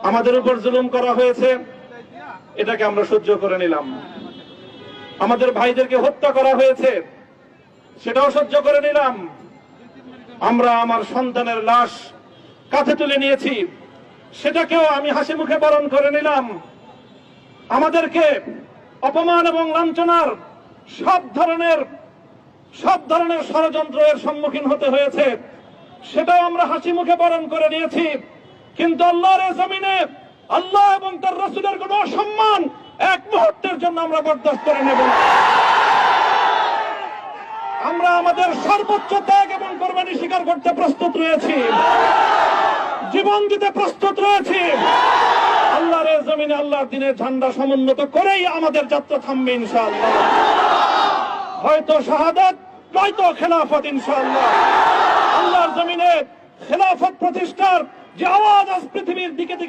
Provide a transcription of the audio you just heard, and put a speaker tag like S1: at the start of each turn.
S1: আমাদের উপর জুলুম করা হয়েছে, এটাকে আমরা সহ্য করে নিলাম। আমাদের ভাইদেরকে হত্যা করা হয়েছে, সেটাও সহ্য করে নিলাম। আমরা আমার সন্তানের লাশ কাঁধে তুলে নিয়েছি, সেটাকেও আমি হাসি মুখে বরণ করে নিলাম। আমাদেরকে অপমান এবং লাঞ্ছনার সব ধরনের ষড়যন্ত্রের সম্মুখীন হতে হয়েছে, সেটাও আমরা হাসি মুখে বরণ করে নিয়েছি। কিন্তু আল্লাহর জমিনে আল্লাহ এবং তার রাসূলের কোন অসম্মান এক মুহূর্তের জন্য আমরা বরদাস্ত করে নেব না। আমরা আমাদের সর্বোচ্চ ত্যাগ এবং কোরবানি স্বীকার করতে প্রস্তুত রয়েছি, জীবন দিতে প্রস্তুত রয়েছি। আল্লাহর জমিনে আল্লাহর দ্বীনের ঝান্ডা সমুন্নত করেই আমাদের যাত্রা থামবে ইনশাআল্লাহ। হয়তো শাহাদাত, নয়তো খেলাফত ইনশাআল্লাহ। আল্লাহর জমিনে খেলাফত প্রতিষ্ঠার যে আওয়াজ আজ পৃথিবীর দিকে দিকে